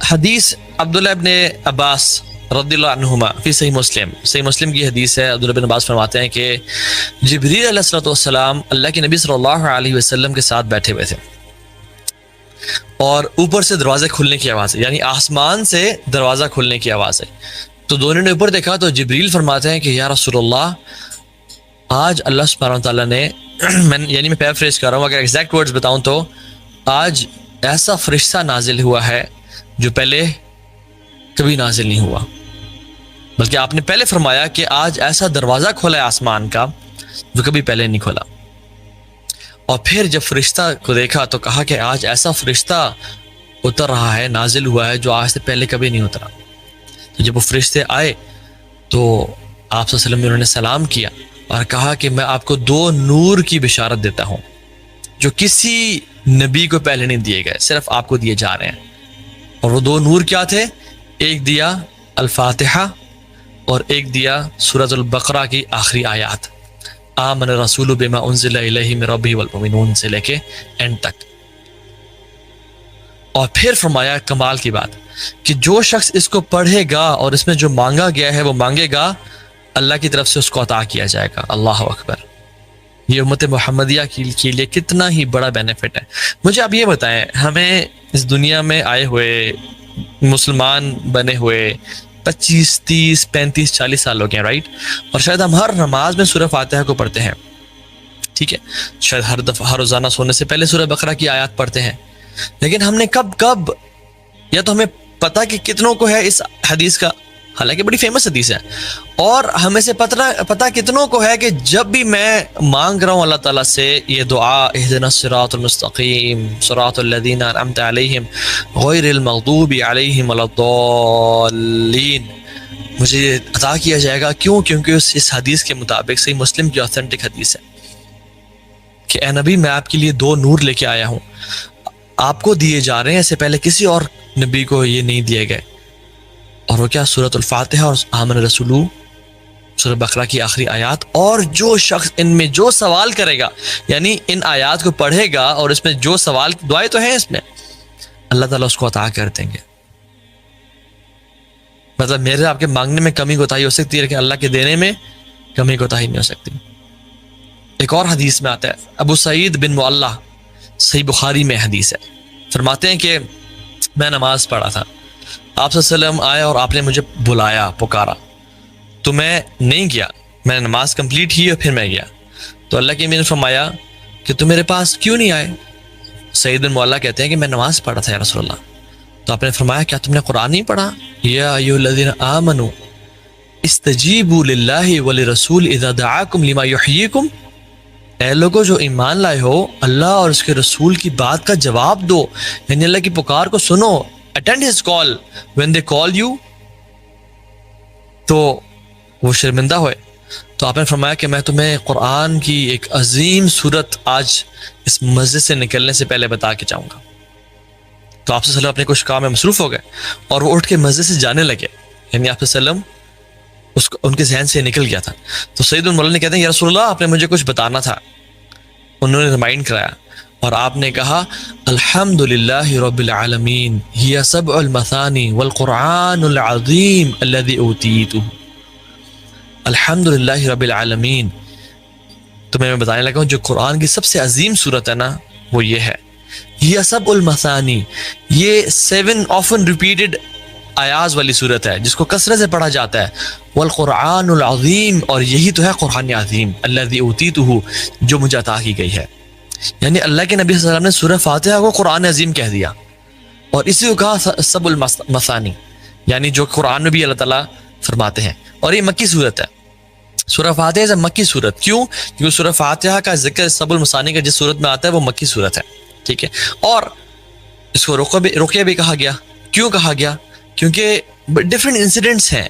حدیث عبداللہ ابن عباس رضی اللہ عنہما فی صحیح مسلم کی حدیث ہے. عبداللہ بن عباس فرماتے ہیں کہ جبریل علیہ السلام اللہ کے نبی صلی اللہ علیہ وسلم کے ساتھ بیٹھے ہوئے تھے اور اوپر سے دروازے کھلنے کی آواز ہے، یعنی آسمان سے دروازہ کھلنے کی آواز ہے. تو دونوں نے اوپر دیکھا تو جبریل فرماتے ہیں کہ یا رسول اللہ، آج اللہ سبحانہ وتعالیٰ نے میں پیرافریز کر رہا ہوں، اگر ایگزیکٹ ورڈز بتاؤں تو آج ایسا فرشتہ نازل ہوا ہے جو پہلے کبھی نازل نہیں ہوا، بلکہ آپ نے پہلے فرمایا کہ آج ایسا دروازہ کھولا ہے آسمان کا جو کبھی پہلے نہیں کھولا. اور پھر جب فرشتہ کو دیکھا تو کہا کہ آج ایسا فرشتہ اتر رہا ہے، نازل ہوا ہے، جو آج سے پہلے کبھی نہیں اترا. تو جب وہ فرشتے آئے تو آپ صلی اللہ علیہ وسلم نے انہوں نے سلام کیا اور کہا کہ میں آپ کو 2 نور کی بشارت دیتا ہوں جو کسی نبی کو پہلے نہیں دیے گئے، صرف آپ کو دیے جا رہے ہیں. اور وہ 2 نور کیا تھے؟ ایک دیا الفاتحہ اور ایک دیا سورۃ البقرہ کی آخری آیات، آمن الرسول بما انزل الیہ من ربہ والمؤمنون سے لے کے اینڈ تک. اور پھر فرمایا کمال کی بات کہ جو شخص اس کو پڑھے گا اور اس میں جو مانگا گیا ہے وہ مانگے گا، اللہ کی طرف سے اس کو عطا کیا جائے گا. اللہ اکبر. یہ امت محمدیہ کے لیے کتنا ہی بڑا بینیفٹ ہے. مجھے آپ یہ بتائیں، ہمیں اس دنیا میں آئے ہوئے مسلمان بنے ہوئے 25 30 35 40 سال ہو گئے، رائٹ؟ اور شاید ہم ہر نماز میں سورہ فاتحہ کو پڑھتے ہیں، ٹھیک ہے؟ شاید ہر روزانہ سونے سے پہلے سورہ بقرہ کی آیات پڑھتے ہیں. لیکن ہم نے کب یا تو ہمیں پتہ کہ کتنوں کو ہے اس حدیث کا، حالانکہ بڑی فیمس حدیث ہے، اور ہمیں سے پتہ کتنوں کو ہے کہ جب بھی میں مانگ رہا ہوں اللہ تعالیٰ سے یہ دعا اہدنا الصراط المستقیم صراط الذین انعمت علیہم غیر المغضوب علیہم ولا الضالین، مجھے یہ عطا کیا جائے گا. کیوں؟ کیونکہ اس حدیث کے مطابق صحیح مسلم کی آتھینٹک حدیث ہے کہ اے نبی، میں آپ کے لیے 2 نور لے کے آیا ہوں، آپ کو دیے جا رہے ہیں، اس سے پہلے کسی اور نبی کو یہ نہیں دیے گئے. اور وہ کیا؟ سورۃ الفاتحہ اور آمن الرسول سورۃ بقرہ کی آخری آیات. اور جو شخص ان میں جو سوال کرے گا، یعنی ان آیات کو پڑھے گا اور اس میں جو سوال، دعائیں تو ہیں اس میں، اللہ تعالیٰ اس کو عطا کر دیں گے. مطلب میرے آپ کے مانگنے میں کمی کوتاہی ہو سکتی ہے لیکن اللہ کے دینے میں کمی کوتاہی نہیں ہو سکتی. ایک اور حدیث میں آتا ہے، ابو سعید بن معلہ، صحیح بخاری میں حدیث ہے، فرماتے ہیں کہ میں نماز پڑھا تھا، آپ صلی اللہ علیہ وسلم آئے اور آپ نے مجھے بلایا، پکارا، تو میں نہیں گیا، میں نے نماز کمپلیٹ کی اور پھر میں گیا. تو اللہ کے امین نے فرمایا کہ تم میرے پاس کیوں نہیں آئے؟ سعید بن معلہ کہتے ہیں کہ میں نماز پڑھا تھا یا رسول اللہ. تو آپ نے فرمایا کیا تم نے قرآن نہیں پڑھا؟ یا ایھا الذین آمنوا استجیبوا للہ ولرسول اذا دعاکم لما یحییکم، اے لوگو جو ایمان لائے ہو، اللہ اور اس کے رسول کی بات کا جواب دو، یعنی اللہ کی پکار کو سنو، attend his call when they call you. تو وہ شرمندہ ہوئے. تو آپ نے فرمایا کہ میں تمہیں قرآن کی ایک عظیم صورت آج اس مسجد سے نکلنے سے پہلے بتا کے جاؤں گا. تو آپ صلی اللہ علیہ وسلم اپنے کچھ کام میں مصروف ہو گئے اور وہ اٹھ کے مسجد سے جانے لگے، یعنی آپ صلی اللہ علیہ وسلم ان کے ذہن سے نکل گیا تھا. تو سعید بن معلہ نے کہتے ہیں یا رسول اللہ، آپ نے مجھے کچھ بتانا تھا. انہوں نے ریمائنڈ کرایا اور آپ نے کہا الحمدللہ رب العالمین ہی سبع المثانی والقرآن العظیم الذی اوتیتہ. الحمدللہ رب العالمین، تو میں بتانے لگا ہوں جو قرآن کی سب سے عظیم صورت ہے نا وہ یہ ہے. ہی سبع المثانی، یہ 7 often repeated آیاز والی صورت ہے جس کو کثرت سے پڑھا جاتا ہے. والقرآن العظیم، اور یہی تو ہے قرآن عظیم، الذی اوتیتہ، جو مجھے عطا کی گئی ہے. یعنی اللہ کے نبی صلی اللہ علیہ وسلم نے سورہ فاتحہ کو قرآن عظیم کہہ دیا اور اسی کو کہا سبع المثانی، یعنی جو قرآن میں بھی اللہ تعالیٰ فرماتے ہیں. اور یہ مکی صورت ہے، سورہ فاتحہ سے مکی صورت. کیوں؟ کیونکہ سورہ فاتحہ کا ذکر سبع المثانی کا جس صورت میں آتا ہے وہ مکی صورت ہے، ٹھیک ہے. اور اس کو رقیہ بھی کہا گیا. کیوں کہا گیا؟ کیونکہ ڈفرینٹ انسیڈنٹس ہیں